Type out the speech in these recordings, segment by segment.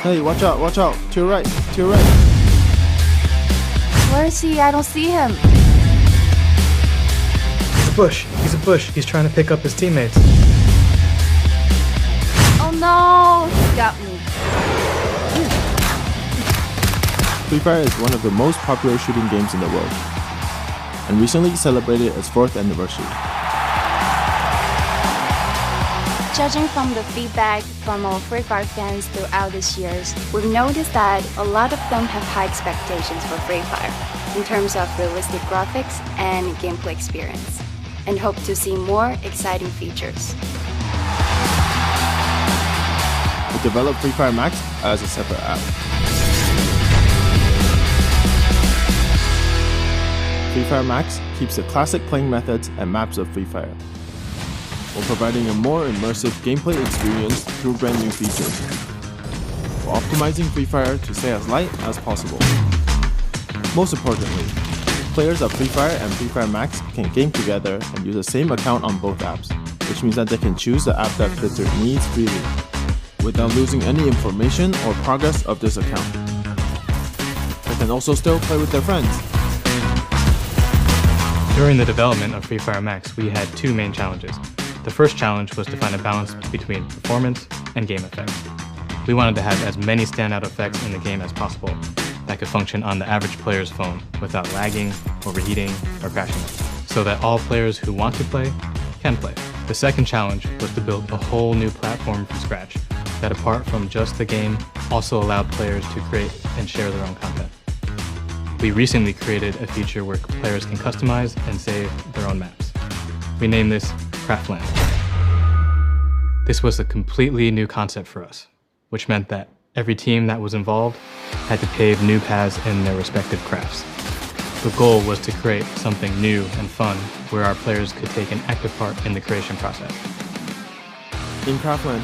Hey, watch out, to your right, to your right. Where is he? I don't see him. He's a bush. He's trying to pick up his teammates. Oh no, he got me. Free Fire is one of the most popular shooting games in the world, and recently celebrated its 4th anniversary. Judging from the feedback from our Free Fire fans throughout these years, we've noticed that a lot of them have high expectations for Free Fire in terms of realistic graphics and gameplay experience, and hope to see more exciting features. We developed Free Fire Max as a separate app. Free Fire Max keeps the classic playing methods and maps of Free Fire, while providing a more immersive gameplay experience through brand new features, while optimizing Free Fire to stay as light as possible. Most importantly, players of Free Fire and Free Fire Max can game together and use the same account on both apps, which means that they can choose the app that fits their needs freely, without losing any information or progress of this account. They can also still play with their friends. During the development of Free Fire Max, we had 2 main challenges. The first challenge was to find a balance between performance and game effects. We wanted to have as many standout effects in the game as possible that could function on the average player's phone without lagging, overheating, or crashing, so that all players who want to play can play. The second challenge was to build a whole new platform from scratch that, apart from just the game, also allowed players to create and share their own content. We recently created a feature where players can customize and save their own maps. We named this Craftland. This was a completely new concept for us, which meant that every team that was involved had to pave new paths in their respective crafts. The goal was to create something new and fun where our players could take an active part in the creation process. In Craftland,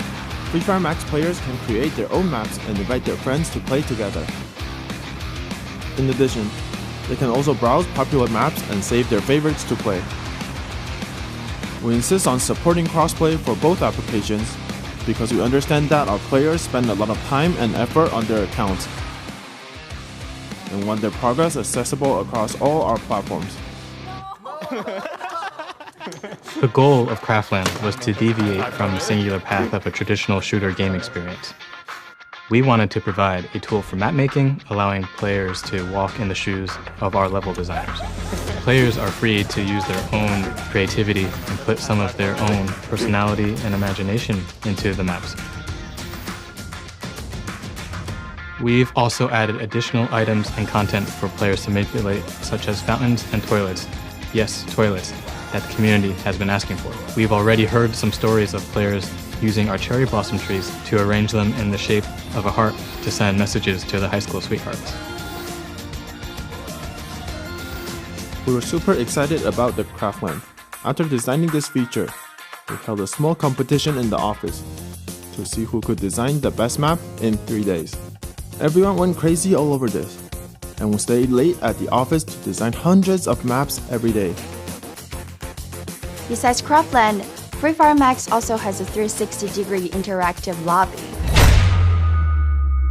Free Fire Max players can create their own maps and invite their friends to play together. In addition, they can also browse popular maps and save their favorites to play. We insist on supporting crossplay for both applications because we understand that our players spend a lot of time and effort on their accounts and want their progress accessible across all our platforms. The goal of Craftland was to deviate from the singular path of a traditional shooter game experience. We wanted to provide a tool for map making, allowing players to walk in the shoes of our level designers. Players are free to use their own creativity and put some of their own personality and imagination into the maps. We've also added additional items and content for players to manipulate, such as fountains and toilets. Yes, toilets, that the community has been asking for. We've already heard some stories of players using our cherry blossom trees to arrange them in the shape of a heart to send messages to their high school sweethearts. We were super excited about the Craftland. After designing this feature, we held a small competition in the office to see who could design the best map in 3 days. Everyone went crazy all over this, and we stayed late at the office to design hundreds of maps every day. Besides Craftland, Free Fire Max also has a 360-degree interactive lobby,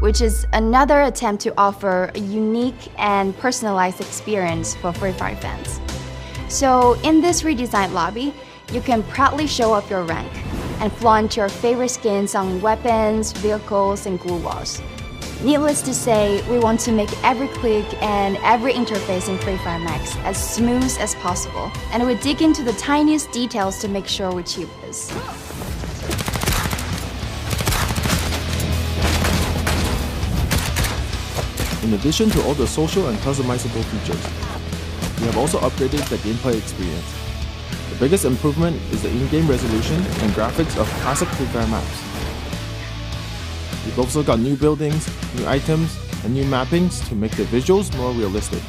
which is another attempt to offer a unique and personalized experience for Free Fire fans. So in this redesigned lobby, you can proudly show off your rank and flaunt your favorite skins on weapons, vehicles, and glue walls. Needless to say, we want to make every click and every interface in Free Fire Max as smooth as possible, and we dig into the tiniest details to make sure we achieve this. In addition to all the social and customizable features, we have also upgraded the gameplay experience. The biggest improvement is the in-game resolution and graphics of classic Free Fire maps. We've also got new buildings, new items, and new mappings to make the visuals more realistic.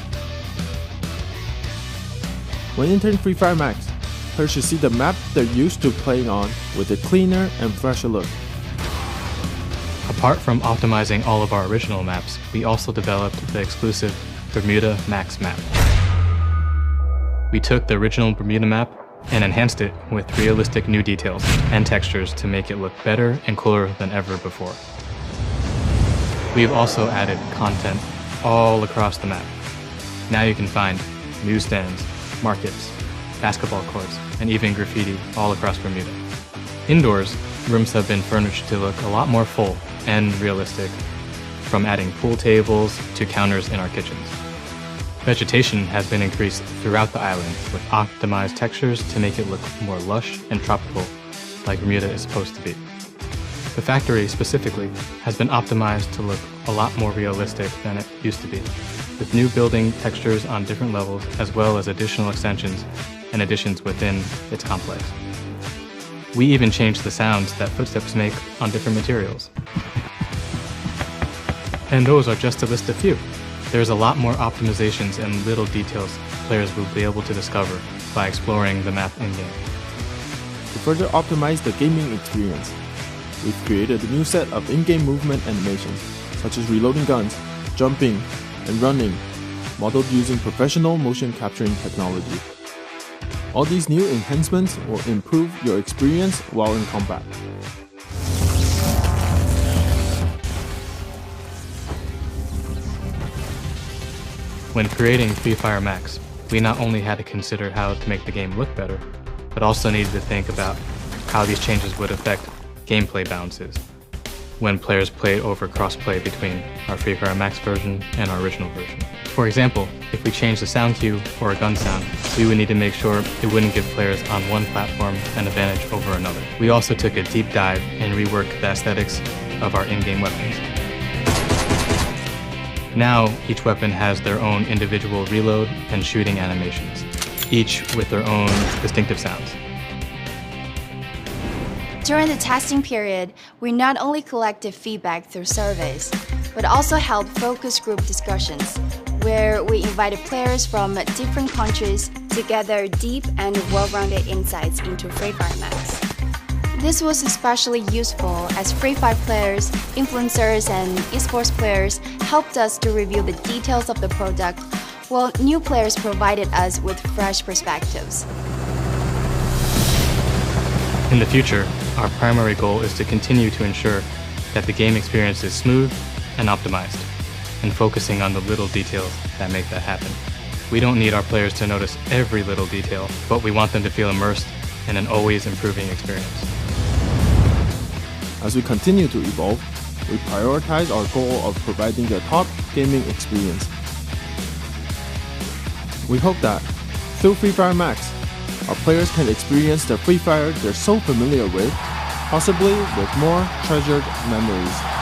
When entering Free Fire Max, players should see the map they're used to playing on with a cleaner and fresher look. Apart from optimizing all of our original maps, we also developed the exclusive Bermuda Max map. We took the original Bermuda map and enhanced it with realistic new details and textures to make it look better and cooler than ever before. We've also added content all across the map. Now you can find newsstands, markets, basketball courts, and even graffiti all across Bermuda. Indoors, rooms have been furnished to look a lot more full and realistic, from adding pool tables to counters in our kitchens. Vegetation has been increased throughout the island with optimized textures to make it look more lush and tropical, like Bermuda is supposed to be. The factory specifically has been optimized to look a lot more realistic than it used to be, with new building textures on different levels as well as additional extensions and additions within its complex. We even changed the sounds that footsteps make on different materials. And those are just to list a few. There's a lot more optimizations and little details players will be able to discover by exploring the map in-game. To further optimize the gaming experience, we've created a new set of in-game movement animations, such as reloading guns, jumping, and running, modeled using professional motion capturing technology. All these new enhancements will improve your experience while in combat. When creating Free Fire Max, we not only had to consider how to make the game look better, but also needed to think about how these changes would affect gameplay balances when players played over cross-play between our Free Fire Max version and our original version. For example, if we changed the sound cue or a gun sound, we would need to make sure it wouldn't give players on one platform an advantage over another. We also took a deep dive and reworked the aesthetics of our in-game weapons. Now, each weapon has their own individual reload and shooting animations, each with their own distinctive sounds. During the testing period, we not only collected feedback through surveys, but also held focus group discussions, where we invited players from different countries to gather deep and well-rounded insights into Free Fire Max. This was especially useful as Free Fire players, influencers, and esports players helped us to review the details of the product, while new players provided us with fresh perspectives. In the future, our primary goal is to continue to ensure that the game experience is smooth and optimized, and focusing on the little details that make that happen. We don't need our players to notice every little detail, but we want them to feel immersed in an always improving experience. As we continue to evolve, we prioritize our goal of providing a top gaming experience. We hope that, through Free Fire Max, our players can experience the Free Fire they're so familiar with, possibly with more treasured memories.